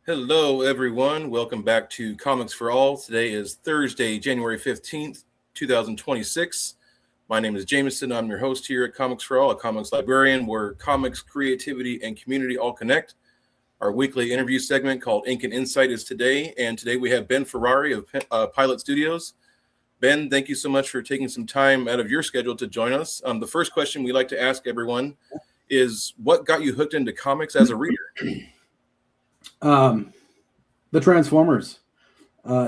Hello, everyone. Welcome back to Comics for All. Today is Thursday, January 15th, 2026. My name is Jameson. I'm your host here at Comics for All, a comics librarian where comics, creativity, and community all connect. Our weekly interview segment called Ink and Insight is today. And today we have Ben Ferrari of Pilot Studios. Ben, thank you so much for taking some time out of your schedule to join us. The first question we like to ask everyone is, what got you hooked into comics as a reader? The Transformers,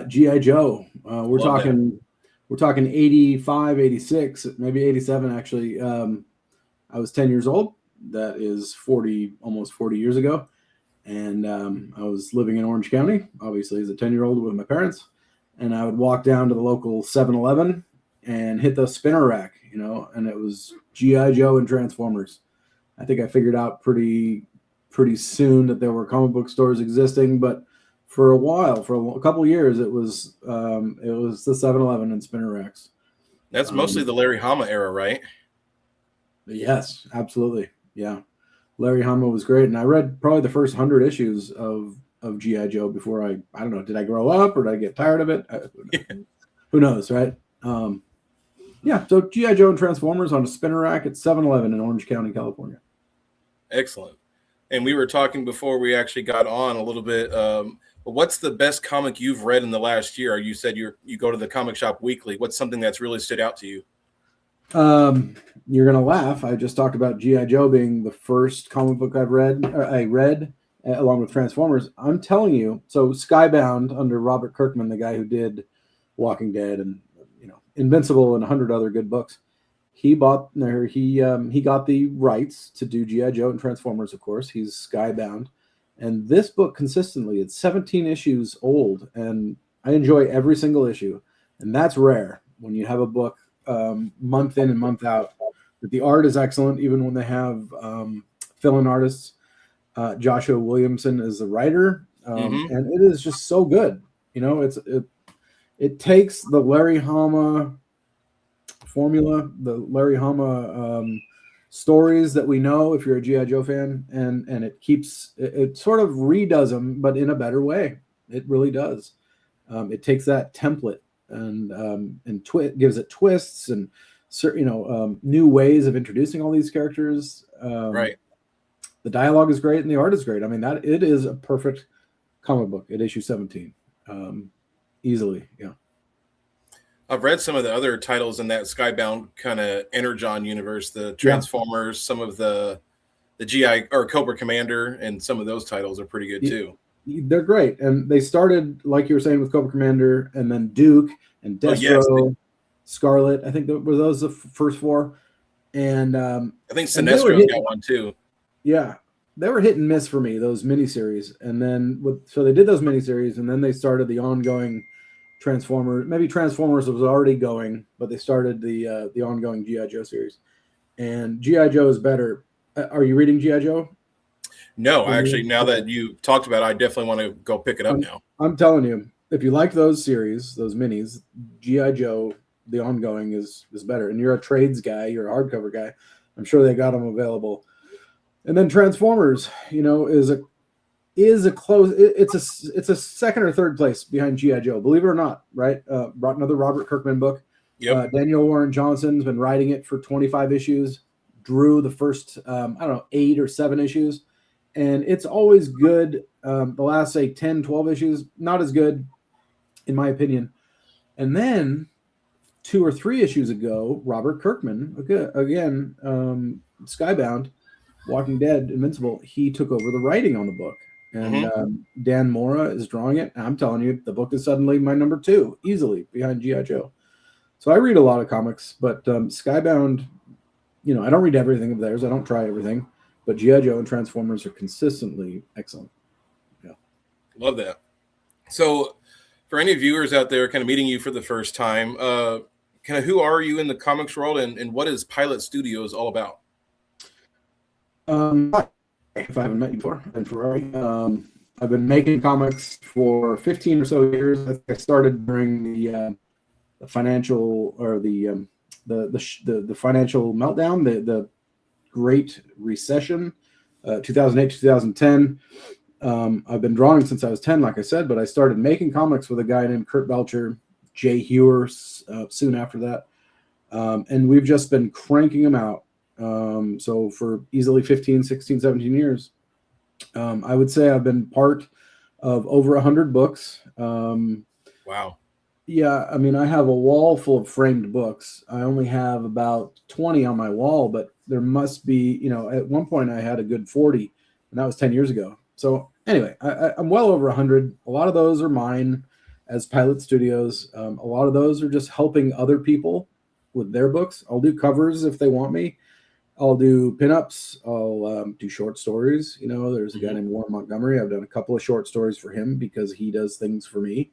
G.I. Joe. We're talking 85, 86, maybe 87 actually. I was 10 years old. That is almost 40 years ago. And I was living in Orange County, obviously as a 10-year-old with my parents. And I would walk down to the local 7-Eleven and hit the spinner rack, and it was G.I. Joe and Transformers. I think I figured out pretty soon that there were comic book stores existing, but for a while, for a couple of years, it was the 7-Eleven and spinner racks. That's mostly the Larry Hama era, right? Yes, absolutely. Yeah. Larry Hama was great. And I read probably the first 100 issues of G.I. Joe before I don't know, did I grow up or did I get tired of it? Who knows, right? So G.I. Joe and Transformers on a spinner rack at 7-Eleven in Orange County, California. Excellent. And we were talking before we actually got on a little bit. What's the best comic you've read in the last year? You said you go to the comic shop weekly. What's something that's really stood out to you? You're gonna laugh. I just talked about G.I. Joe being the first comic book I read along with Transformers. I'm telling you. So Skybound under Robert Kirkman, the guy who did Walking Dead and Invincible and 100 other good books. He got the rights to do G.I. Joe and Transformers, of course. He's Skybound. And this book consistently, it's 17 issues old, and I enjoy every single issue. And that's rare when you have a book month in and month out. But the art is excellent, even when they have fill-in artists. Joshua Williamson is the writer, and it is just so good. It takes the Larry Hama formula, the Larry Hama stories that we know if you're a G.I. Joe fan, and it sort of redoes them, but in a better way. It really does. It takes that template and gives it twists and new ways of introducing all these characters. Right. The dialogue is great and the art is great. I mean, it is a perfect comic book at issue 17, easily. Yeah. I've read some of the other titles in that Skybound kind of Energon universe, the Transformers, some of the GI or Cobra Commander, and some of those titles are pretty good too. They're great. And they started, like you were saying, with Cobra Commander, and then Duke and Destro, Scarlet. I think were those the first four. And I think Sinestro's got one too. Yeah. They were hit and miss for me, those miniseries. And then so they did those miniseries, and then they started the ongoing Transformers. Maybe Transformers was already going, but they started the ongoing G.I. Joe series. And G.I. Joe is better. Are you reading G.I. Joe? No, actually, now that you talked about it, I definitely want to go pick it up now. I'm telling you, if you like those series, those minis, G.I. Joe, the ongoing is better. And you're a trades guy, you're a hardcover guy. I'm sure they got them available. And then Transformers, is a close. It's a second or third place behind G.I. Joe, believe it or not. Right? Brought another Robert Kirkman book. Yep. Daniel Warren Johnson's been writing it for 25 issues. Drew the first 8 or 7 issues, and it's always good. The last 10, 12 issues, not as good, in my opinion. And then 2 or 3 issues ago, Robert Kirkman again, Skybound, Walking Dead, Invincible. He took over the writing on the book. And Dan Mora is drawing it. And I'm telling you, the book is suddenly my number 2, easily behind G.I. Joe. So I read a lot of comics, but Skybound, I don't read everything of theirs. I don't try everything. But G.I. Joe and Transformers are consistently excellent. Yeah. Love that. So for any viewers out there kind of meeting you for the first time, kind of who are you in the comics world, and what is Pilot Studios all about? If I haven't met you before, Ben Ferrari. I've been making comics for 15 or so years. I started during the financial or the financial meltdown, the Great Recession, 2008, 2010. I've been drawing since I was 10, like I said, but I started making comics with a guy named Kurt Belcher, Jay Hewer, soon after that. And we've just been cranking them out. So for easily 15, 16, 17 years, I would say I've been part of over 100 books. Wow. Yeah, I mean, I have a wall full of framed books. I only have about 20 on my wall, but there must be, at one point I had a good 40, and that was 10 years ago. So anyway, I'm well over 100. A lot of those are mine as Pilot Studios. A lot of those are just helping other people with their books. I'll do covers if they want me. I'll do pinups. I'll do short stories. There's a guy named Warren Montgomery. I've done a couple of short stories for him because he does things for me.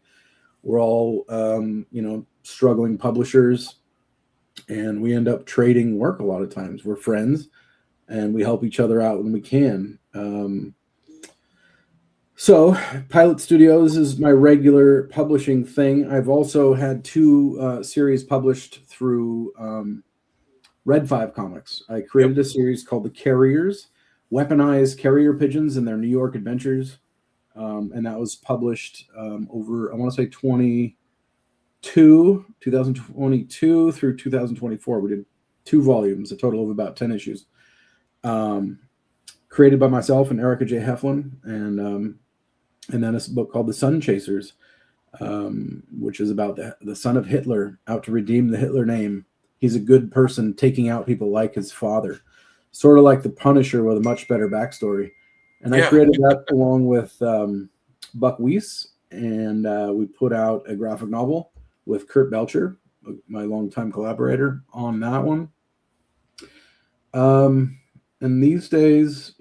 We're all, struggling publishers, and we end up trading work a lot of times. We're friends, and we help each other out when we can. So Pilot Studios is my regular publishing thing. I've also had 2 series published through Red 5 Comics. I created a series called The Carriers, weaponized carrier pigeons and their New York adventures. And that was published over, I want to say 2022 through 2024. We did 2 volumes, a total of about 10 issues. Created by myself and Erica J. Heflin. And then a book called The Sun Chasers, which is about the son of Hitler out to redeem the Hitler name. He's a good person taking out people like his father. Sort of like the Punisher with a much better backstory. And I created that along with Buck Weiss, and we put out a graphic novel with Kurt Belcher, my longtime collaborator, on that one. And these days,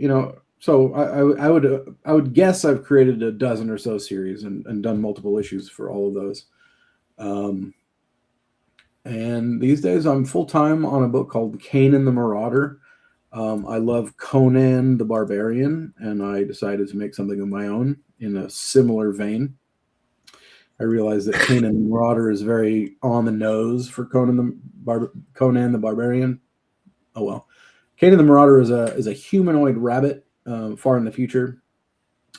so I would guess I've created a dozen or so series and done multiple issues for all of those. And these days I'm full-time on a book called Kanin the Marauder. I love Conan the Barbarian, and I decided to make something of my own in a similar vein. I realized that Kanan the Marauder is very on the nose for Conan the Barbarian. Oh well. Kanan the Marauder is a humanoid rabbit far in the future.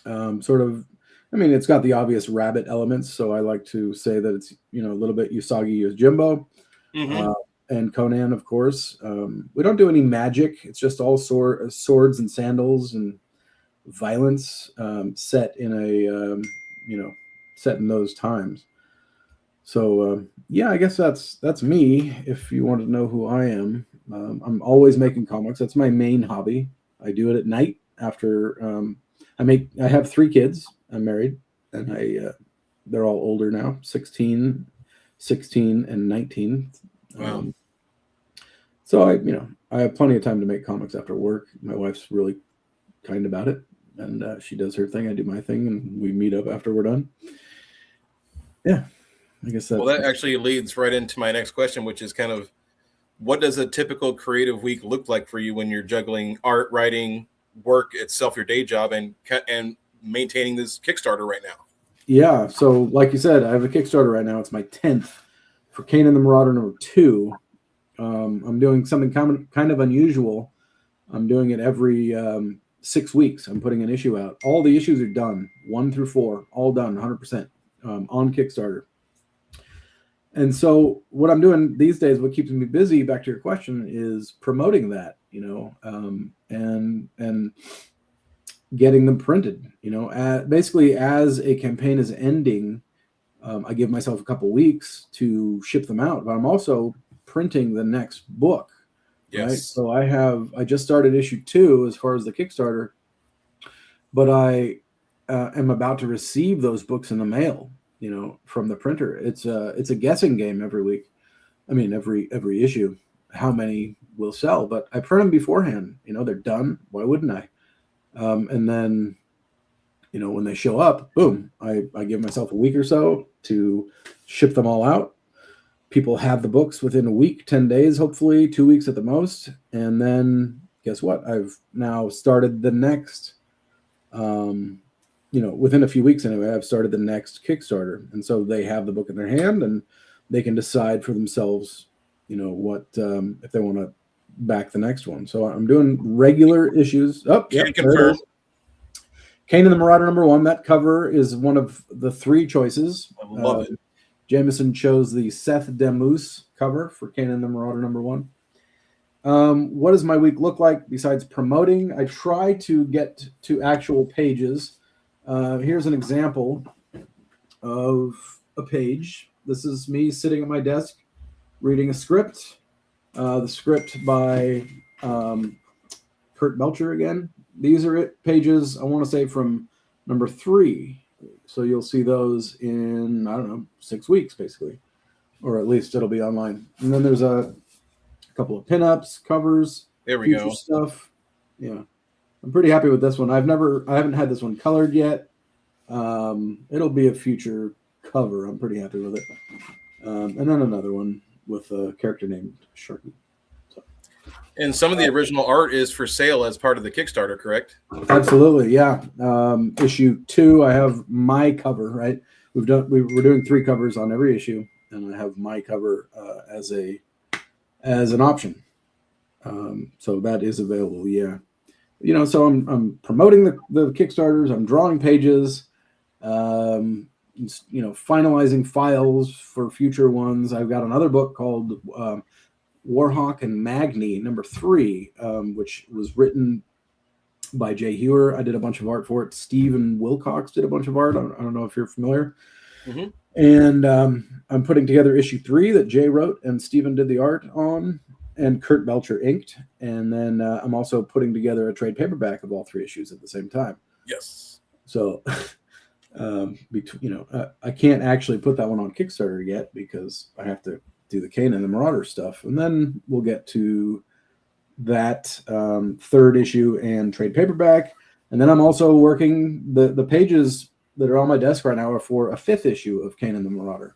It's got the obvious rabbit elements, so I like to say that it's a little bit Usagi Yojimbo. Mm-hmm. And Conan, of course. We don't do any magic. It's just all swords and sandals and violence set in set in those times. So I guess that's me. If you want to know who I am, I'm always making comics. That's my main hobby. I do it at night after I have 3 kids. I'm married, and they're all older now, 16, 16, and 19. Wow. So I have plenty of time to make comics after work. My wife's really kind about it, and she does her thing. I do my thing, and we meet up after we're done. Yeah, I guess that. Well, that actually leads right into my next question, which is kind of, what does a typical creative week look like for you when you're juggling art, writing, work itself, your day job, and maintaining this Kickstarter right now? Yeah, so like you said, I have a Kickstarter right now. It's my 10th for Kanin the Marauder #2. I'm doing something kind of unusual. I'm doing it every 6 weeks. I'm putting an issue out. All the issues are done, 1 through 4, all done, 100% on Kickstarter. And so what I'm doing these days, what keeps me busy, back to your question, is promoting that, and getting them printed. Basically, as a campaign is ending, I give myself a couple weeks to ship them out, but I'm also printing the next book. Yes. Right? So I just started issue 2 as far as the Kickstarter, but I am about to receive those books in the mail, from the printer. It's a guessing game every week. I mean, every issue, how many will sell, but I print them beforehand. They're done. Why wouldn't I? And then, when they show up, boom, I give myself a week or so to ship them all out. People have the books within a week, 10 days, hopefully 2 weeks at the most. And then guess what? I've now started the next, within a few weeks anyway, I've started the next Kickstarter. And so they have the book in their hand and they can decide for themselves, what, if they want to back the next one. So I'm doing regular issues. Oh, Can confirm. Kanin the Marauder #1. That cover is one of the 3 choices. I love it. Jameson chose the Seth Demus cover for Kanin the Marauder #1. What does my week look like besides promoting? I try to get to actual pages. Here's an example of a page. This is me sitting at my desk reading a script. The script by Kurt Belcher again. These are pages, I want to say, from number 3. So you'll see those in, I don't know, 6 weeks, basically. Or at least it'll be online. And then there's a couple of pinups, covers, there we future go. stuff. Yeah. I'm pretty happy with this one. I haven't had this one colored yet. It'll be a future cover. I'm pretty happy with it. And then another one with a character named Sharky. And some of the original art is for sale as part of the Kickstarter, correct? Absolutely, yeah. Issue 2, I have my cover. Right, we're doing 3 covers on every issue, and I have my cover as an option. So that is available. Yeah, so I'm promoting the Kickstarters. I'm drawing pages. Finalizing files for future ones. I've got another book called Warhawk and Magni #3, which was written by Jay Hewer. I did a bunch of art for it. Stephen Wilcox did a bunch of art. I don't know if you're familiar. Mm-hmm. And I'm putting together issue 3 that Jay wrote and Stephen did the art on, and Kurt Belcher inked. And then I'm also putting together a trade paperback of all 3 issues at the same time. Yes. So, I can't actually put that one on Kickstarter yet because I have to do the Kanin the Marauder stuff, and then we'll get to that 3rd issue and trade paperback. And then I'm also working the pages that are on my desk right now are for a 5th issue of Kanin the Marauder.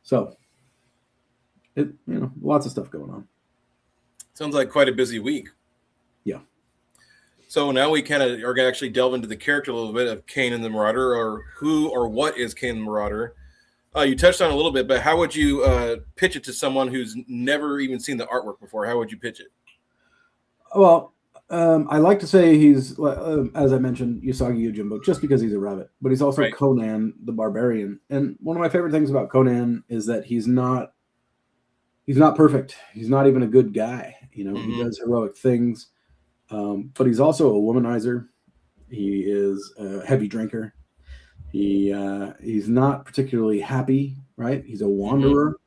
So, lots of stuff going on. Sounds like quite a busy week. Yeah. So now we kind of are going to actually delve into the character a little bit of Kanin the Marauder, or who or what is Kanin the Marauder. You touched on it a little bit, but how would you pitch it to someone who's never even seen the artwork before? How would you pitch it? Well, I like to say he's, as I mentioned, Usagi Yojimbo, just because he's a rabbit, but he's also right. Conan the Barbarian. And one of my favorite things about Conan is that he's not perfect. He's not even a good guy. Mm-hmm. He does heroic things, but he's also a womanizer. He is a heavy drinker. He's not particularly happy, right? He's a wanderer. Mm-hmm.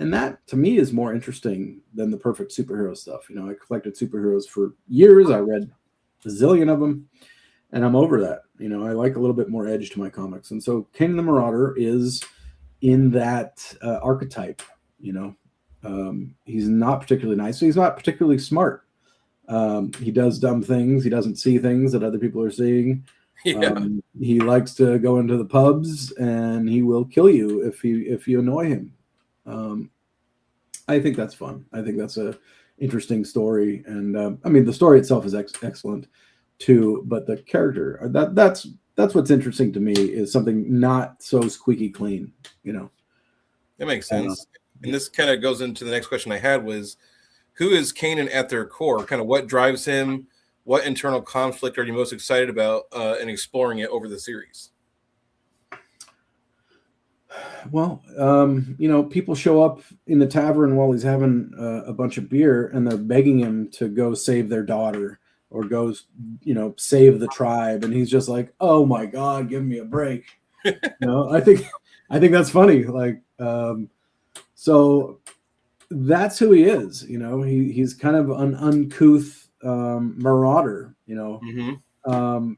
And that, to me, is more interesting than the perfect superhero stuff. I collected superheroes for years. I read a zillion of them, and I'm over that. I like a little bit more edge to my comics. And so Kanin the Marauder is in that archetype. He's not particularly nice. He's not particularly smart. He does dumb things. He doesn't see things that other people are seeing. Yeah. He likes to go into the pubs, and he will kill you if you annoy him. I think that's fun. I think that's a interesting story, and the story itself is excellent too. But the character that's what's interesting to me is something not so squeaky clean. That makes sense. And this kind of goes into the next question I had was, who is Kanin at their core? Kind of what drives him? What internal conflict are you most excited about in exploring it over the series? Well, people show up in the tavern while he's having a bunch of beer, and they're begging him to go save their daughter or go, save the tribe. And he's just like, "Oh my God, give me a break." I think that's funny. Like, so that's who he is. He's kind of an uncouth marauder. Mm-hmm.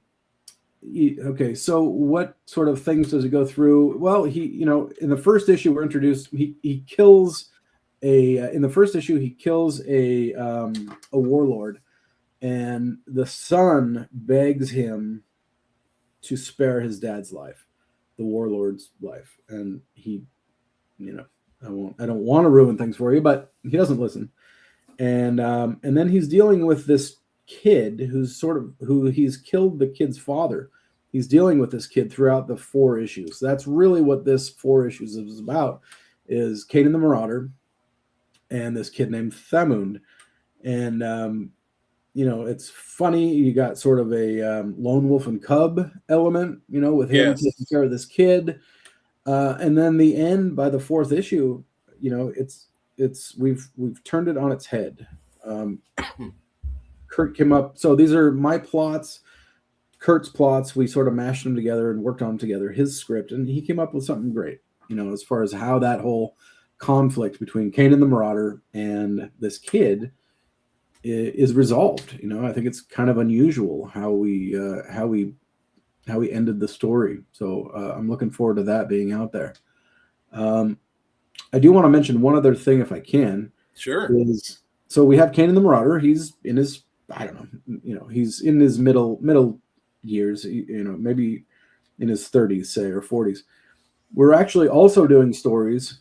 Okay, so what sort of things does he go through? Well, he, in the first issue we're introduced, he kills in the first issue he kills a warlord, and the son begs him to spare his dad's life, the warlord's life, and he, I don't want to ruin things for you, but he doesn't listen, and then he's dealing with this kid who he's killed the kid's father. He's dealing with this kid throughout the 4 issues. That's really what this 4 issues is about, is Kanin the Marauder and this kid named Thamund. And it's funny. You got sort of a lone wolf and cub element, with him Yes. taking care of this kid. And then the end, by the fourth issue, we've turned it on its head. Kurt came up. So these are my plots, Kurt's plots. We sort of mashed them together and worked on them together, his script, and he came up with something great, as far as how that whole conflict between Kanin the Marauder and this kid is resolved. I think it's kind of unusual how we ended the story. So I'm looking forward to that being out there. I do want to mention one other thing, if I can. Sure. So we have Kanin the Marauder. He's in his, I don't know, he's in his middle years, maybe in his 30s, say, or 40s. We're actually also doing stories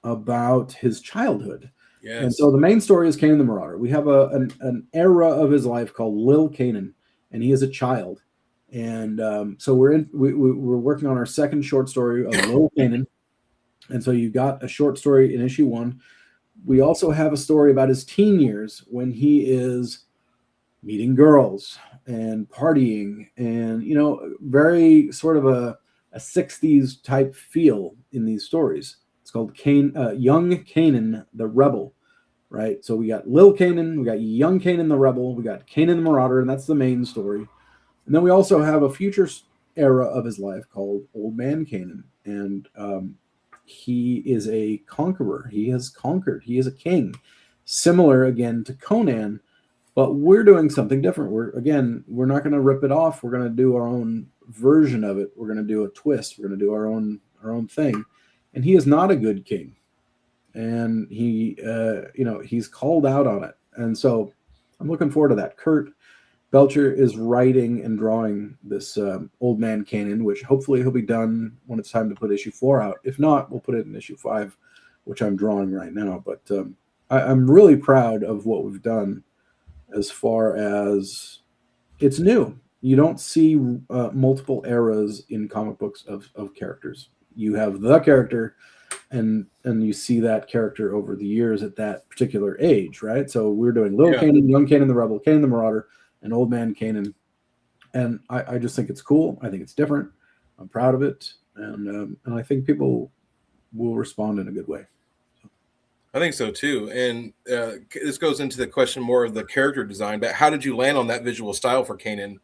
about his childhood. Yes. And so the main story is Kanin the Marauder. We have an era of his life called Lil Kanin, and he is a child. And so we're working on our second short story of Lil Kanin. And so you got a short story in issue 1. We also have a story about his teen years when he is meeting girls and partying and, very sort of a 60s type feel in these stories. It's called Young Kanin the Rebel, right? So we got Lil Kanin, we got Young Kanin the Rebel, we got Kanin the Marauder, and that's the main story. And then we also have a future era of his life called Old Man Kanin. And he is a conqueror. He has conquered. He is a king. Similar, again, to Conan, but we're doing something different. We're not going to rip it off. We're going to do our own version of it. We're going to do a twist. We're going to do our own thing. And he is not a good king. And he's called out on it. And so I'm looking forward to that. Kurt Belcher is writing and drawing this Old Man Kanin, which hopefully he'll be done when it's time to put issue 4 out. If not, we'll put it in issue 5, which I'm drawing right now. But I'm really proud of what we've done as far as it's new. You don't see multiple eras in comic books of characters. You have the character, and you see that character over the years at that particular age, right? So we're doing Lil Kanin, Young Kanin the Rebel, Kanin the Marauder, and Old Man Kanin. And I just think it's cool. I think it's different. I'm proud of it. And I think people will respond in a good way. I think so too. And this goes into the question more of the character design, but how did you land on that visual style for Kanin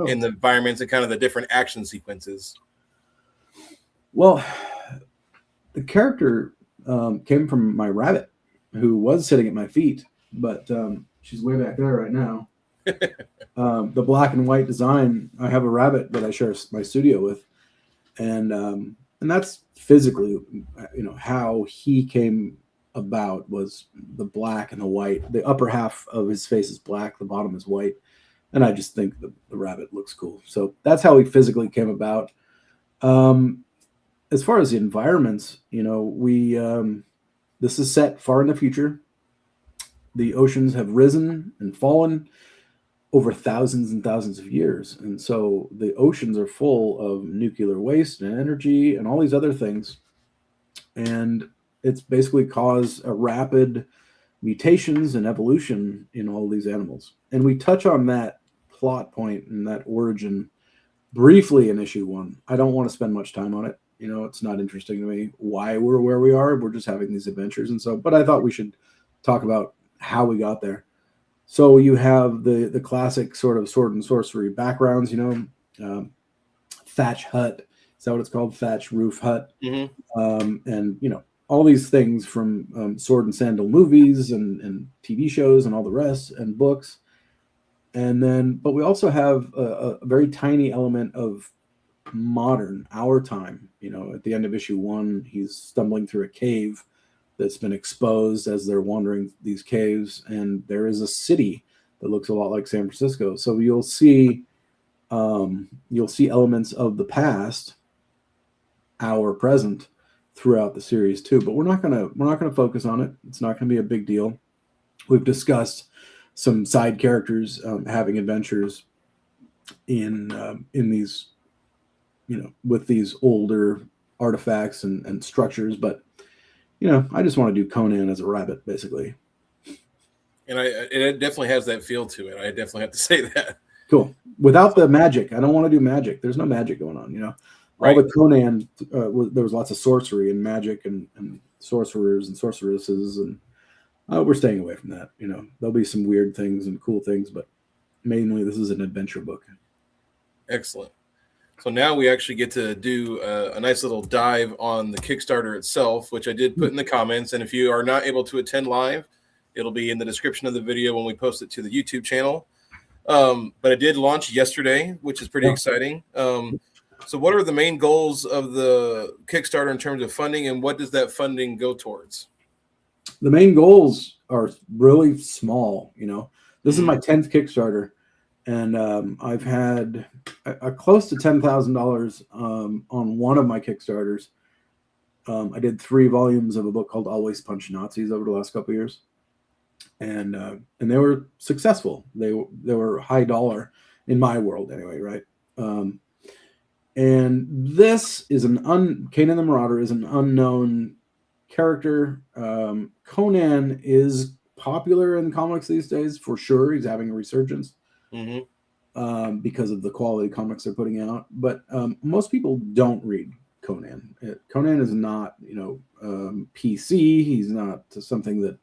in the environments and kind of the different action sequences? Well, the character came from my rabbit, who was sitting at my feet, but she's way back there right now. The black and white design, I have a rabbit that I share my studio with, and that's physically, how he came about was the black and the white. The upper half of his face is black, the bottom is white, and I just think the rabbit looks cool. So that's how he physically came about. As far as the environments, this is set far in the future. The oceans have risen and fallen over thousands and thousands of years. And so the oceans are full of nuclear waste and energy and all these other things. And it's basically caused a rapid mutations and evolution in all these animals. And we touch on that plot point and that origin briefly in issue 1. I don't want to spend much time on it. It's not interesting to me why we're where we are. We're just having these adventures. And so, but I thought we should talk about how we got there. So you have the classic sort of sword and sorcery backgrounds, thatch hut. Is that what it's called? Thatch roof hut. Mm-hmm. And, all these things from sword and sandal movies and TV shows and all the rest and books. And then, but we also have a very tiny element of modern, our time. At the end of issue 1, he's stumbling through a cave that's been exposed as they're wandering these caves, and there is a city that looks a lot like San Francisco. So you'll see elements of the past, our present, throughout the series too. But we're not gonna focus on it. It's not gonna be a big deal. We've discussed some side characters having adventures in these, with these older artifacts and structures, but I just want to do Conan as a rabbit, basically. And it definitely has that feel to it. I definitely have to say that. Cool. Without the magic, I don't want to do magic. There's no magic going on, you know. All Right. the Conan, there was lots of sorcery and magic and sorcerers and sorceresses, and we're staying away from that. You know, there'll be some weird things and cool things, but mainly this is an adventure book. Excellent. So now we actually get to do a nice little dive on the Kickstarter itself, which I did put in the comments. And if you are not able to attend live, it'll be in the description of the video when we post it to the YouTube channel. But it did launch yesterday, which is pretty exciting. So what are the main goals of the Kickstarter in terms of funding, and what does that funding go towards? The main goals are really small. You know, this is my 10th Kickstarter, and I've had a close to $10,000 on one of my Kickstarters. I did 3 volumes of a book called Always Punch Nazis over the last couple of years, and they were successful. They were high dollar in my world anyway, right? And this is Kanin the Marauder is an unknown character. Conan is popular in comics these days for sure. He's having a resurgence because of the quality comics they're putting out. But most people don't read Conan. Conan is not, PC. He's not something that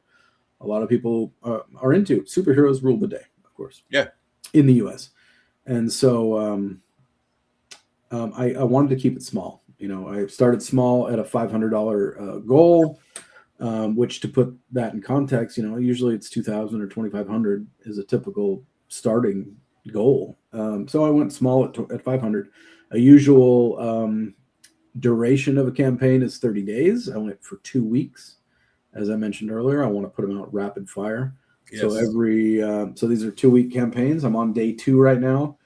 a lot of people are into. Superheroes rule the day, of course. Yeah. In the U.S. And so I wanted to keep it small. You know, I started small at a $500 goal, which, to put that in context, you know, usually it's $2,000 or $2,500 is a typical starting goal. So I went small at 500. A usual duration of a campaign is 30 days. I went for 2 weeks. As I mentioned earlier, I want to put them out rapid fire. Yes. So so these are 2-week campaigns. I'm on day 2 right now.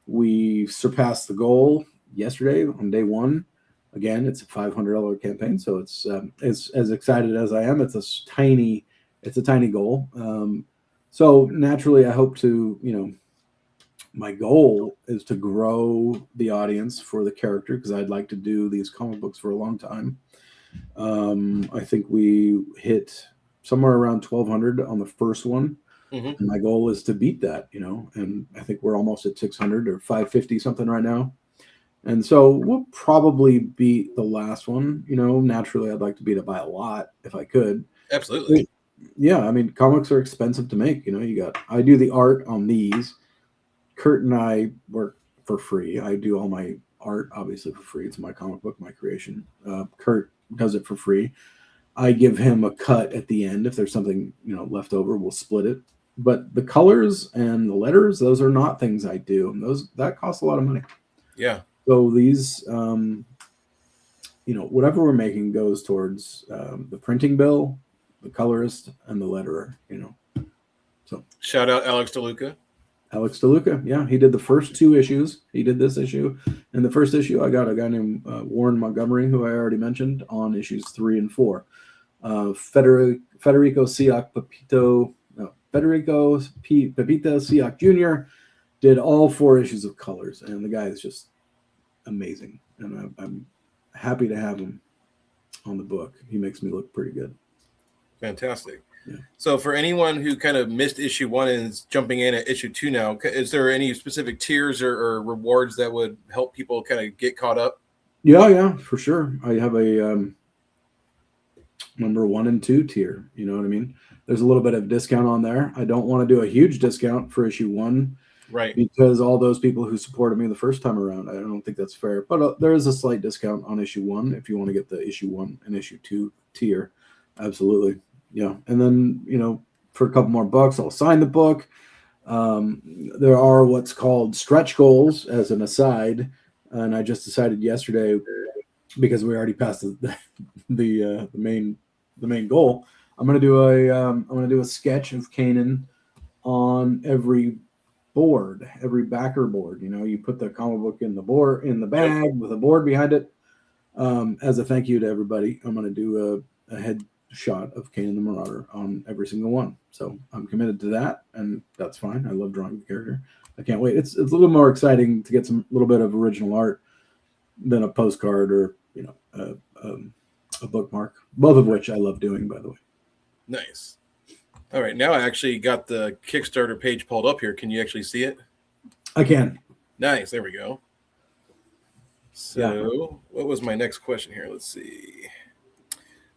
We surpassed the goal yesterday on day 1. Again, it's a $500 campaign, so it's as excited as I am. It's a tiny goal. So naturally, I hope to, my goal is to grow the audience for the character, because I'd like to do these comic books for a long time. I think we hit somewhere around 1,200 on the first one. And my goal is to beat that, and I think we're almost at 600 or 550 something right now. And so we'll probably beat the last one. Naturally, I'd like to beat it by a lot if I could. Absolutely. Yeah, I mean, comics are expensive to make. I do the art on these. Kurt and I work for free. I do all my art, obviously, for free. It's my comic book, my creation. Kurt does it for free. I give him a cut at the end. If there's something, left over, we'll split it. But the colors and the letters, those are not things I do. And that costs a lot of money. Yeah. So these, whatever we're making goes towards the printing bill, the colorist, and the letterer, So shout out Alex DeLuca. Alex DeLuca, yeah, he did the first 2 issues. He did this issue. In the first issue, I got a guy named Warren Montgomery, who I already mentioned, on issues 3 and 4. Federico Pepita Siak Jr. did all 4 issues of colors, and the guy is just amazing, and I'm happy to have him on the book. He makes me look pretty good. Fantastic. Yeah. So for anyone who kind of missed issue 1 and is jumping in at issue 2 now, is there any specific tiers or rewards that would help people kind of get caught up? Yeah, for sure. I have a number 1 and 2 tier. You know what I mean? There's a little bit of discount on there. I don't want to do a huge discount for issue 1. Right. Because all those people who supported me the first time around, I don't think that's fair. But there is a slight discount on issue 1 if you want to get the issue 1 and issue 2 tier. Absolutely. Yeah. And then, for a couple more bucks, I'll sign the book. There are what's called stretch goals, as an aside. And I just decided yesterday, because we already passed the main goal, I'm going to do a sketch of Kanan on every board, every backer board. You put the comic book in the bag with a board behind it. As a thank you to everybody, I'm going to do a head shot of Kanin the Marauder on every single one. So I'm committed to that, and that's fine. I love drawing the character. I can't wait. It's a little more exciting to get some little bit of original art than a postcard or a bookmark. Both of which I love doing, by the way. Nice. All right, now I actually got the Kickstarter page pulled up here. Can you actually see it? I can. Nice, there we go. So, What was my next question here? Let's see.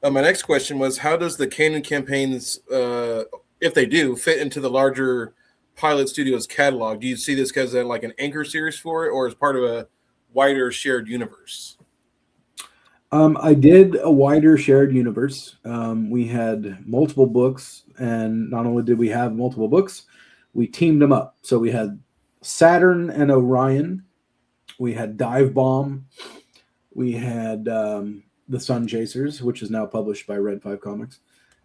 My next question was, how does the Kanin campaigns, if they do, fit into the larger Pilot Studios catalog? Do you see this as like an anchor series for it, or as part of a wider shared universe? I did a wider shared universe. We had multiple books, and not only did we have multiple books, we teamed them up. So we had Saturn and Orion, we had Dive Bomb, we had The Sun Chasers, which is now published by Red 5 Comics.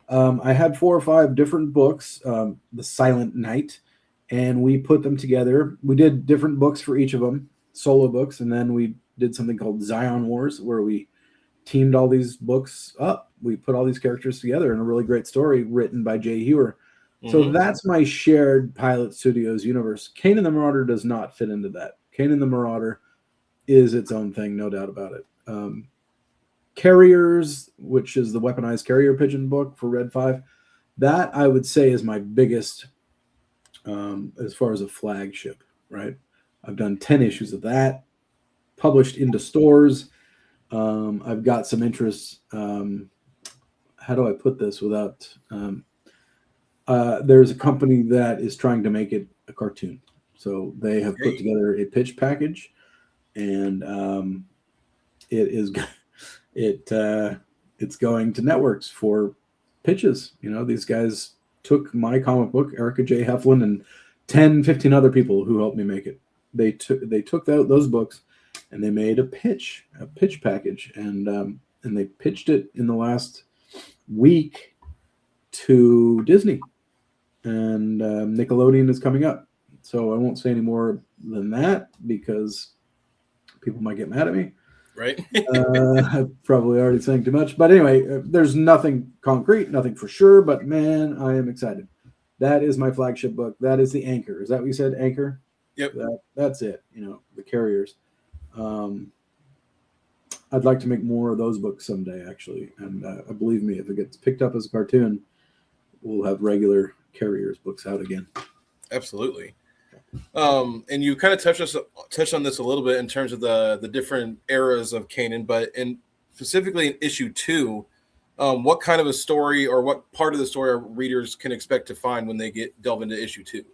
I had 4 or 5 different books, The Silent Night, and we put them together. We did different books for each of them, solo books, and then we did something called Zion Wars, where we teamed all these books up. We put all these characters together in a really great story written by Jay Hewer. So that's my shared Pilot Studios universe. Kanin the Marauder does not fit into that. Kanin the Marauder is its own thing, no doubt about it. Carriers, which is the weaponized carrier pigeon book for Red 5, that I would say is my biggest as far as a flagship, right? I've done 10 issues of that, published into stores. I've got some interest. How do I put this without... there's a company that is trying to make it a cartoon. So they have put together a pitch package, and it's going to networks for pitches. You know, these guys took my comic book, Erica J. Heflin, and 10, 15 other people who helped me make it. They took those books and they made a pitch package, and they pitched it in the last week to Disney, and Nickelodeon is coming up. So I won't say any more than that because people might get mad at me. Right. I'm probably already saying too much. But anyway, there's nothing concrete, nothing for sure. But man, I am excited. That is my flagship book. That is the anchor. Is that what you said, anchor? Yep. That's it. You know, the carriers. I'd like to make more of those books someday, actually. And believe me, if it gets picked up as a cartoon, we'll have regular carriers books out again. Absolutely. And you kind of touched on this a little bit in terms of the different eras of Kanin, but specifically in issue 2, what kind of a story or what part of the story our readers can expect to find when they delve into issue 2?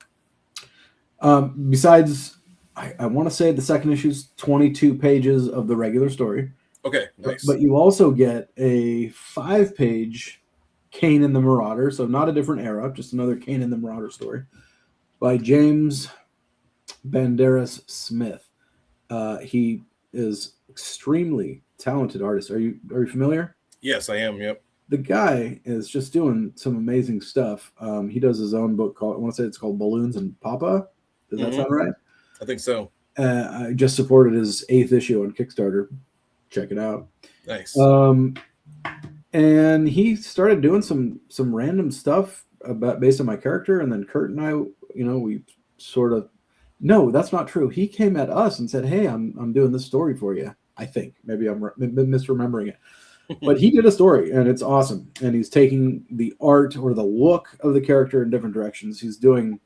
Besides, I want to say the second issue is 22 pages of the regular story. Okay, nice. But you also get a 5-page Kanin the Marauder, so not a different era, just another Kanin the Marauder story by James Banderas Smith. He is extremely talented artist. Are you familiar? Yes, I am. Yep. The guy is just doing some amazing stuff. He does his own book called, I want to say it's called Balloons and Papa. Does that sound right? I think so. I just supported his 8th issue on Kickstarter. Check it out. Nice. And he started doing some random stuff based on my character, and then Kurt and I, we sort of... No, that's not true. He came at us and said, "Hey, I'm doing this story for you." I think maybe I'm misremembering it, but he did a story, and it's awesome. And he's taking the art or the look of the character in different directions. He's doing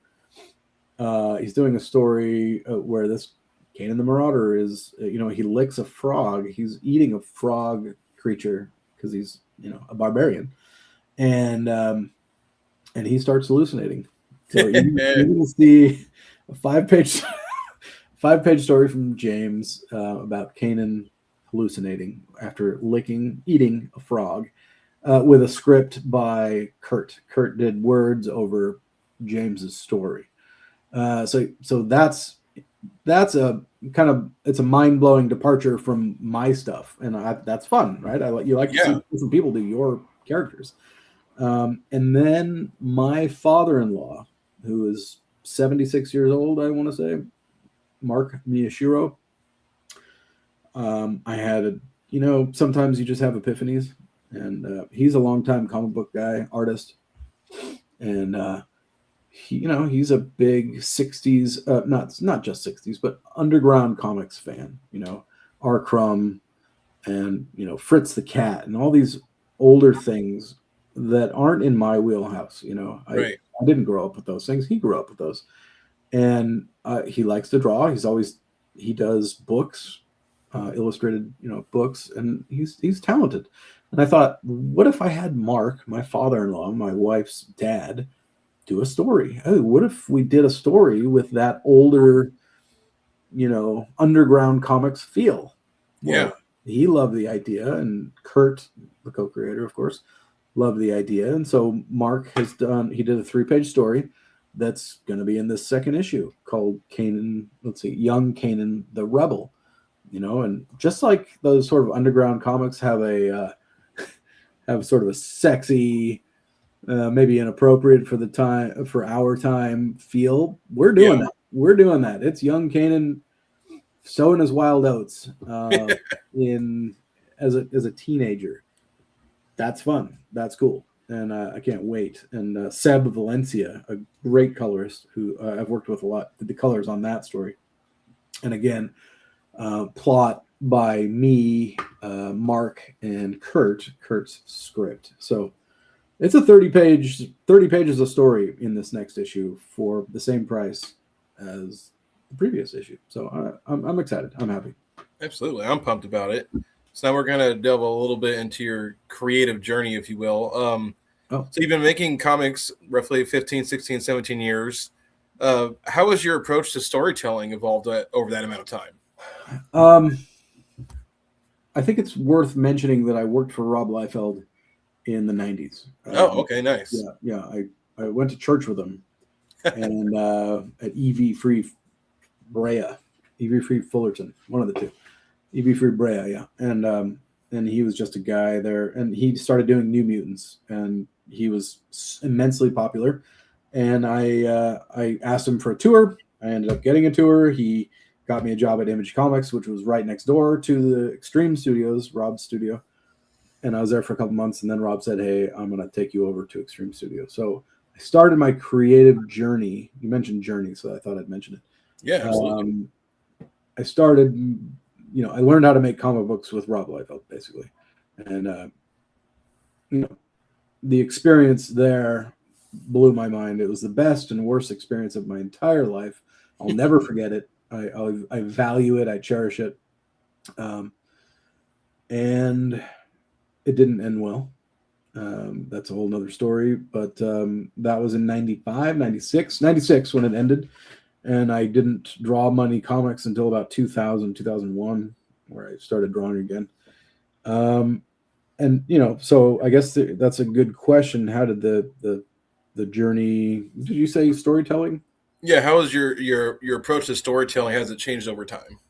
a story where this Kanin the Marauder is, he licks a frog. He's eating a frog creature because he's, a barbarian, and he starts hallucinating. So you will see a 5-page story from James about Kanin hallucinating after eating a frog, with a script by Kurt. Kurt did words over James's story. So that's a kind of, it's a mind-blowing departure from my stuff, and that's fun, right? You like to see different people do your characters. And then my father-in-law, who is 76 years old, I want to say, Mark Miyashiro. I had sometimes you just have epiphanies, and he's a longtime comic book guy, artist, and he's a big 60s, not just 60s, but underground comics fan. R. Crumb and Fritz the Cat and all these older things that aren't in my wheelhouse. Right. I didn't grow up with those things. He grew up with those, and he likes to draw. He does books, illustrated, books, and he's talented. And I thought, what if I had Mark, my father-in-law, my wife's dad, do a story? Hey, what if we did a story with that older, underground comics feel? Yeah. Well, he loved the idea, and Kurt, the co-creator, of course, loved the idea. And so Mark he did a 3-page story that's going to be in this second issue called Kanin, Young Kanin the Rebel. And just like those sort of underground comics have have sort of a sexy, maybe inappropriate for our time feel, we're doing that. We're doing that. It's young Kanan sowing his wild oats as a teenager. That's fun. That's cool. And I can't wait. And Seb Valencia, a great colorist who I've worked with a lot, did the colors on that story. And again, plot by me, Mark, and Kurt's script. So it's a 30 pages of story in this next issue for the same price as the previous issue. So I'm excited. I'm happy. Absolutely. I'm pumped about it. So now we're going to delve a little bit into your creative journey, if you will. So you've been making comics roughly 15, 16, 17 years. How has your approach to storytelling evolved over that amount of time? I think it's worth mentioning that I worked for Rob Liefeld in the 90s. Okay, nice. Yeah. I went to church with him and at EV Free Fullerton, one of the two. EV Free Brea, yeah. And he was just a guy there, and he started doing New Mutants, and he was immensely popular. And I asked him for a tour. I ended up getting a tour. He got me a job at Image Comics, which was right next door to the Extreme Studios, Rob's studio. And I was there for a couple months, and then Rob said, "Hey, I'm going to take you over to Extreme Studio." So I started my creative journey. You mentioned journey, so I thought I'd mention it. Yeah, absolutely. I started, I learned how to make comic books with Rob Liefeld, basically. And, the experience there blew my mind. It was the best and worst experience of my entire life. I'll never forget it. I value it. I cherish it. And it didn't end well. That's a whole nother story. But that was in 96 when it ended. And I didn't draw money comics until about 2001, where I started drawing again. So I guess that's a good question. How did the journey? Did you say storytelling? Yeah. How has your approach to storytelling, has it changed over time?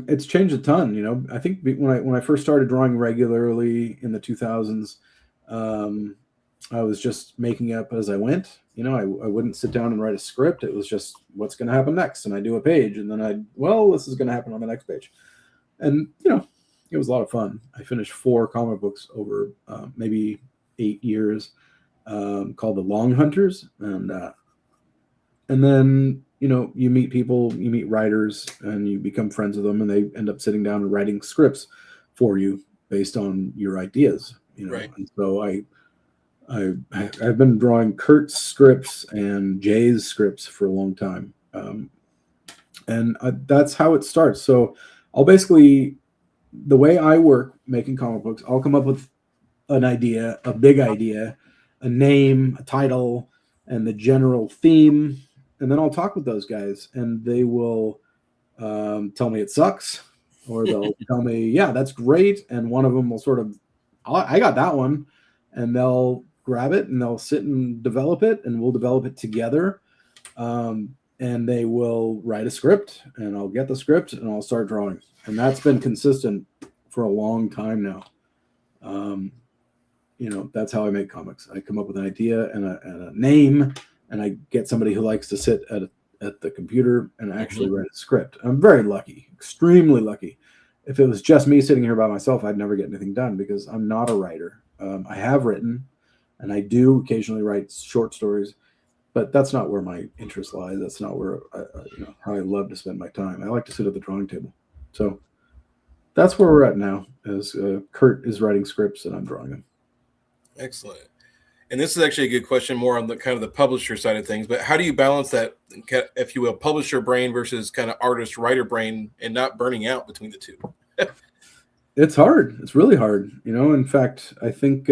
It's changed a ton. I think when I first started drawing regularly in the 2000s, I was just making up as I went. I wouldn't sit down and write a script. It was just what's going to happen next, and I do a page, and then this is going to happen on the next page, and it was a lot of fun. I finished 4 comic books over maybe 8 years, called The Long Hunters, and then you meet people, you meet writers, and you become friends with them, and they end up sitting down and writing scripts for you based on your ideas. Right. And so I've been drawing Kurt's scripts and Jay's scripts for a long time, and that's how it starts. So I'll basically, the way I work making comic books, I'll come up with an idea, a big idea, a name, a title, and the general theme, and then I'll talk with those guys, and they will tell me it sucks, or they'll tell me, yeah, that's great, and one of them will sort of, I got that one, and they'll grab it and they'll sit and develop it, and we'll develop it together. And they will write a script, and I'll get the script and I'll start drawing. And that's been consistent for a long time now. That's how I make comics. I come up with an idea and a name, and I get somebody who likes to sit at the computer and actually write a script. I'm very lucky, extremely lucky. If it was just me sitting here by myself, I'd never get anything done because I'm not a writer. I have written, and I do occasionally write short stories, but that's not where my interest lies. That's not where how I love to spend my time. I like to sit at the drawing table. So that's where we're at now. As Kurt is writing scripts and I'm drawing them. Excellent. And this is actually a good question, more on the kind of the publisher side of things. But how do you balance that, if you will, publisher brain versus kind of artist writer brain, and not burning out between the two? It's hard. It's really hard. In fact, I think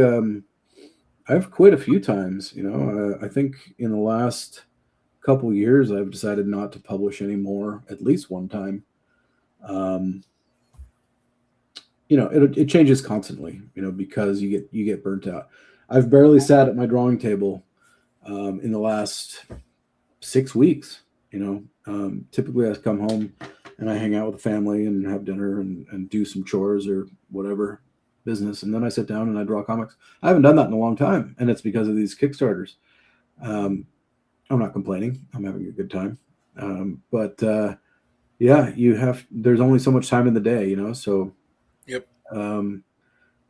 I've quit a few times. I think in the last couple years, I've decided not to publish anymore, at least one time. It changes constantly, because you get burnt out. I've barely sat at my drawing table in the last 6 weeks. Typically I come home and I hang out with the family and have dinner and do some chores or whatever business, and then I sit down and I draw comics. I haven't done that in a long time, and it's because of these Kickstarters. I'm not complaining. I'm having a good time. But yeah, there's only so much time in the day, so Yep.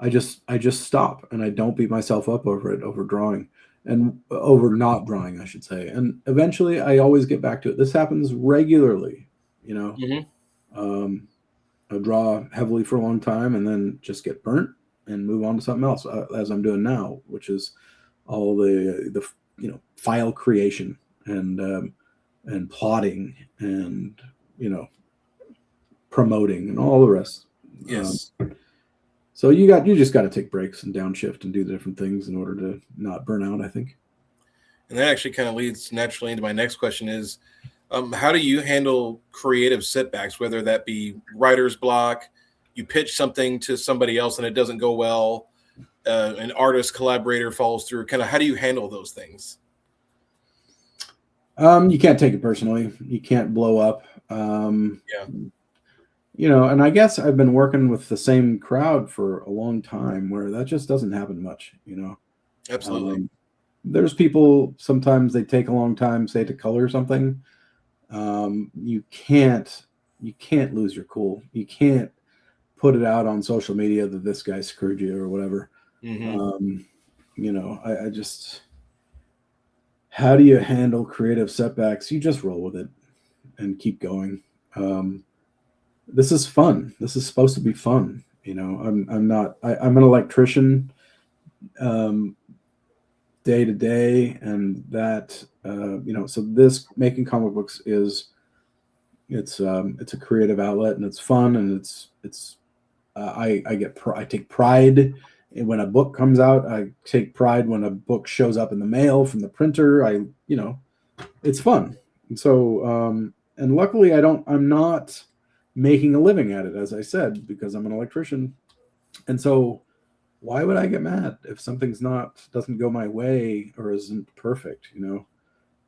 I just stop, and I don't beat myself up over drawing, and over not drawing, I should say. And eventually I always get back to it. This happens regularly, I draw heavily for a long time and then just get burnt and move on to something else, as I'm doing now, which is all the file creation and plotting and promoting and all the rest. Yes. So you just got to take breaks and downshift and do the different things in order to not burn out, I think. And that actually kind of leads naturally into my next question is, how do you handle creative setbacks, whether that be writer's block, you pitch something to somebody else and it doesn't go well, an artist collaborator falls through, kind of how do you handle those things? You can't take it personally. You can't blow up. Yeah. And I guess I've been working with the same crowd for a long time where that just doesn't happen much, Absolutely. There's people, sometimes they take a long time, say, to color something. You can't lose your cool. You can't put it out on social media that this guy screwed you or whatever. Mm-hmm. I just, how do you handle creative setbacks? You just roll with it and keep going. This is fun. This is supposed to be fun. I'm an electrician, day to day, and that, so this making comic books it's a creative outlet, and it's fun, and I take pride when a book comes out. I take pride when a book shows up in the mail from the printer. It's fun. And so, and luckily I'm not making a living at it, as I said, because I'm an electrician. And so why would I get mad if something's doesn't go my way or isn't perfect? And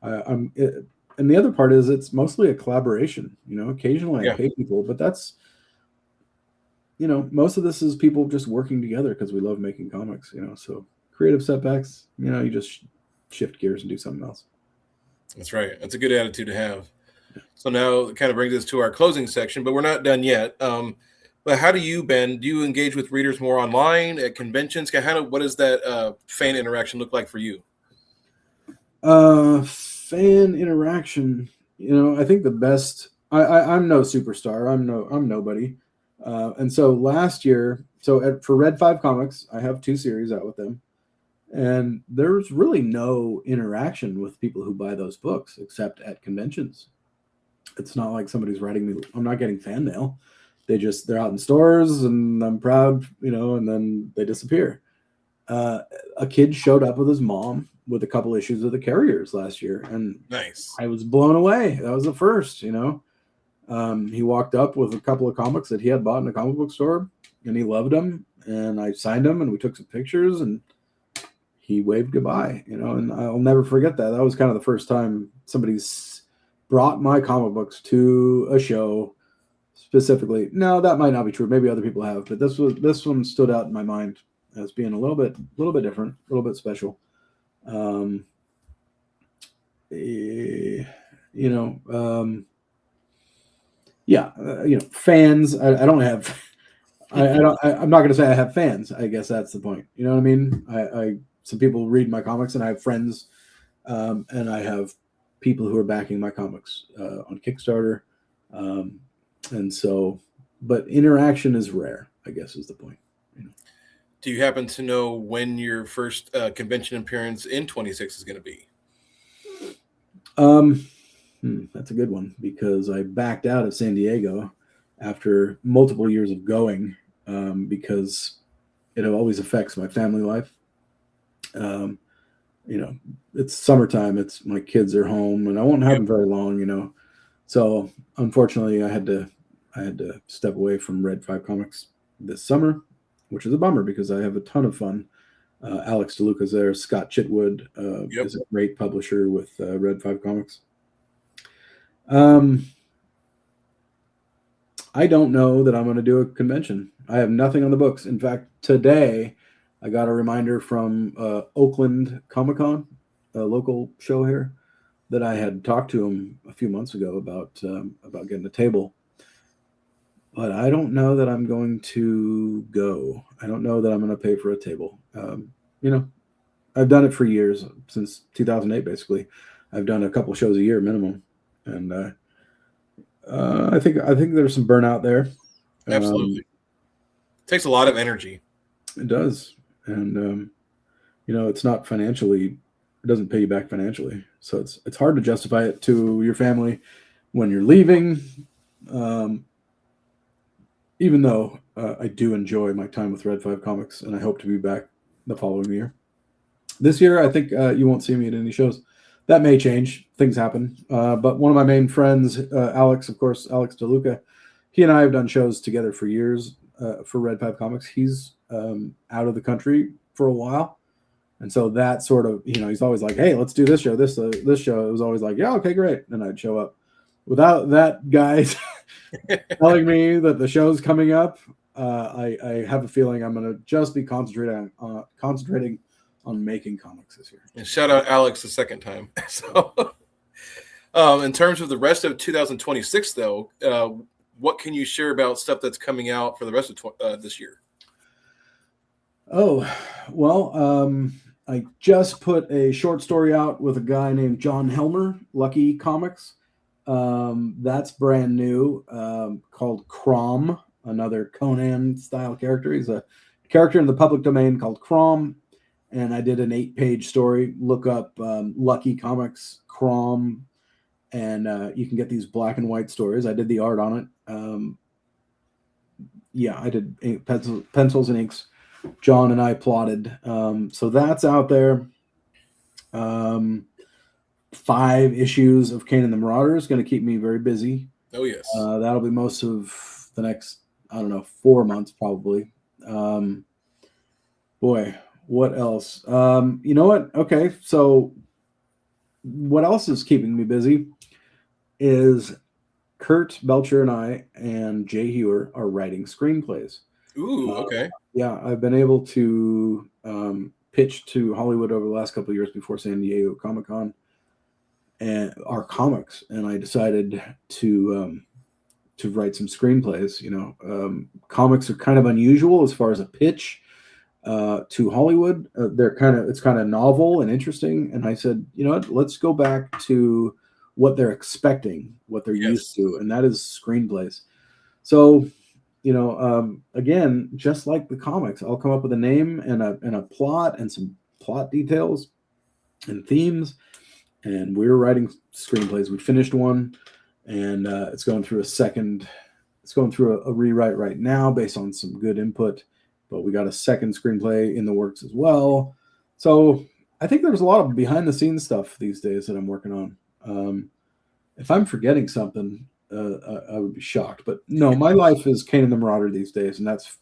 the other part is it's mostly a collaboration. Occasionally I pay people, but that's, most of this is people just working together because we love making comics. So creative setbacks, you just shift gears and do something else. That's right. That's a good attitude to have. So now it kind of brings us to our closing section, but we're not done yet. But how do you, Ben, do you engage with readers more online, at conventions? What does that fan interaction look like for you? Fan interaction, I think the best, I'm no superstar. I'm nobody. And so last year, for Red 5 Comics, I have 2 series out with them. And there's really no interaction with people who buy those books except at conventions. It's not like somebody's writing me. I'm not getting fan mail. They're out in stores and I'm proud, and then they disappear. A kid showed up with his mom with a couple issues of the Carriers last year, and nice. I was blown away. That was the first, He walked up with a couple of comics that he had bought in a comic book store, and he loved them, and I signed them, and we took some pictures, and he waved goodbye, and I'll never forget that. That was kind of the first time somebody's brought my comic books to a show specifically. No, that might not be true. Maybe other people have, but this one stood out in my mind as being a little bit different, a little bit special. Fans. I don't have. I'm not going to say I have fans. I guess that's the point. You know what I mean? Some people read my comics, and I have friends, and I have people who are backing my comics on Kickstarter, and so, but interaction is rare, I guess, is the point. Do you happen to know when your first convention appearance in 26 is going to be? That's a good one because I backed out of San Diego after multiple years of going because it always affects my family life. It's summertime. It's my kids are home, and I won't have them very long. So unfortunately, I had to step away from Red 5 Comics this summer, which is a bummer because I have a ton of fun. Alex DeLuca's there. Scott Chitwood is a great publisher with Red 5 Comics. I don't know that I'm going to do a convention. I have nothing on the books. In fact, today I got a reminder from Oakland Comic-Con, a local show here, that I had talked to him a few months ago about getting a table. But I don't know that I'm going to go. I don't know that I'm going to pay for a table. I've done it for years, since 2008, basically. I've done a couple shows a year minimum, and I think there's some burnout there. Absolutely, it takes a lot of energy. It does, and it's not financially. It doesn't pay you back financially, so it's hard to justify it to your family when you're leaving. Even though I do enjoy my time with Red 5 Comics, and I hope to be back the following year. This year, I think you won't see me at any shows. That may change. Things happen. But one of my main friends, Alex DeLuca, he and I have done shows together for years for Red 5 Comics. He's out of the country for a while. And so that sort of, he's always like, hey, let's do this show, this show. It was always like, yeah, okay, great. And I'd show up. Without that guy telling me that the show's coming up, I have a feeling I'm going to just be concentrating on making comics this year. And shout out Alex the second time. So, in terms of the rest of 2026, though, what can you share about stuff that's coming out for the rest of this year? Oh, well, I just put a short story out with a guy named John Helmer, Lucky Comics. That's brand new, called Crom, another Conan style character. He's a character in the public domain called Crom, and I did an 8-page story. Look up Lucky Comics Crom, and you can get these black and white stories. I did the art on it. I did pencils and inks. John and I plotted. So that's out there. 5 issues of Kanin the Marauder is going to keep me very busy. Oh, yes. That'll be most of the next, 4 months probably. Boy, what else? You know what? Okay, so what else is keeping me busy is Kurt Belcher and I and Jay Hewer are writing screenplays. Ooh, okay. Yeah, I've been able to pitch to Hollywood over the last couple of years before San Diego Comic-Con and our comics, and I decided to write some screenplays. Comics are kind of unusual as far as a pitch to Hollywood. It's kind of novel and interesting, and I said, you know what, let's go back to what they're expecting, what they're used to, and that is screenplays. So, again, just like the comics, I'll come up with a name and a plot and some plot details and themes. And we're writing screenplays. We finished one, and it's going through a rewrite right now based on some good input. But we got a second screenplay in the works as well. So I think there's a lot of behind the scenes stuff these days that I'm working on. If I'm forgetting something, I would be shocked. But no, my life is Kanin the Marauder these days, and that's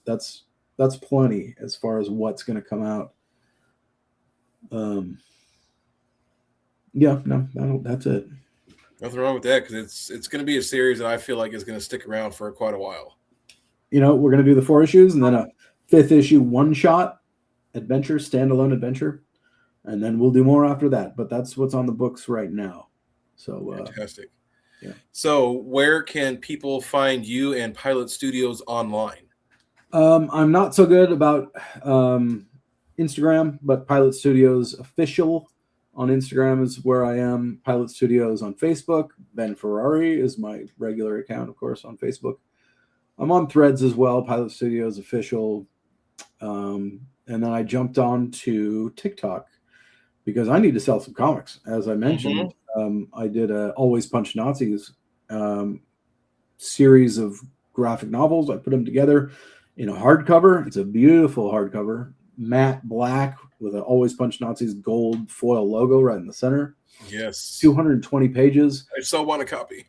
plenty as far as what's going to come out. Yeah, no, that's it. Nothing wrong with that, because it's going to be a series that I feel like is going to stick around for quite a while. We're going to do the 4 issues and then a 5th issue one-shot adventure, standalone adventure, and then we'll do more after that. But that's what's on the books right now. So fantastic. Yeah. So where can people find you and Pilot Studios online? I'm not so good about Instagram, but Pilot Studios Official on Instagram is where I am. Pilot Studios on Facebook. Ben Ferrari is my regular account, of course, on Facebook. I'm on Threads as well, Pilot Studios Official. And then I jumped on to TikTok because I need to sell some comics. As I mentioned, I did a Always Punch Nazis series of graphic novels. I put them together in a hardcover. It's a beautiful hardcover, matte black with an Always Punch Nazis gold foil logo right in the center. Yes. 220 pages. I still want a copy.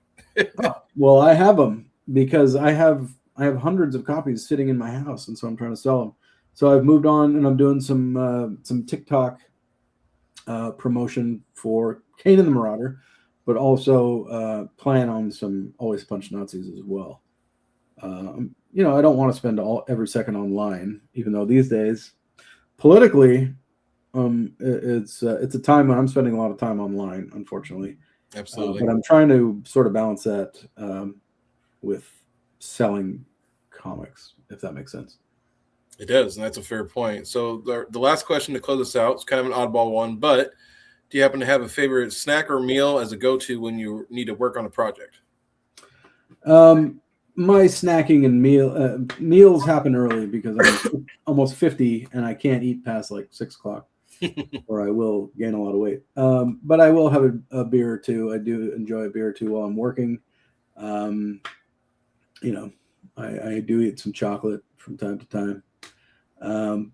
Well, I have them because I have hundreds of copies sitting in my house, and so I'm trying to sell them. So I've moved on, and I'm doing some TikTok promotion for Kanin the Marauder, but also plan on some Always Punch Nazis as well. You know, I don't want to spend every second online, even though these days, politically, it's a time when I'm spending a lot of time online, unfortunately. Absolutely. But I'm trying to sort of balance that with selling comics, if that makes sense. It does, and that's a fair point. So the last question to close us out is kind of an oddball one, but do you happen to have a favorite snack or meal as a go-to when you need to work on a project? My snacking and meals happen early because I'm almost 50 and I can't eat past like 6 o'clock or I will gain a lot of weight. But I will have a beer or two. I do enjoy a beer or two while I'm working. You know, I do eat some chocolate from time to time.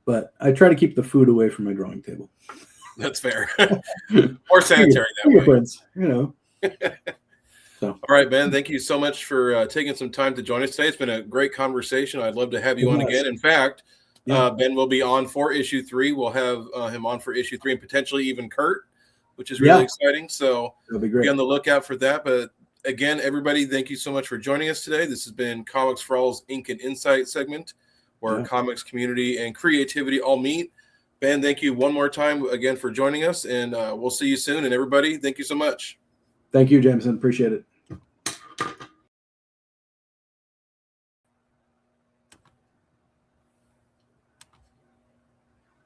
But I try to keep the food away from my drawing table. That's fair. More sanitary that way. Friends, you know. So. All right, Ben, thank you so much for taking some time to join us today. It's been a great conversation. I'd love to have you on again. In fact, Ben will be on for issue 3. We'll have him on for issue 3 and potentially even Kurt, which is really exciting. So be on the lookout for that. But again, everybody, thank you so much for joining us today. This has been Comics for All's Ink and Insight segment, where comics, community, and creativity all meet. Ben, thank you one more time again for joining us, and we'll see you soon. And everybody, thank you so much. Thank you, Jameson. Appreciate it.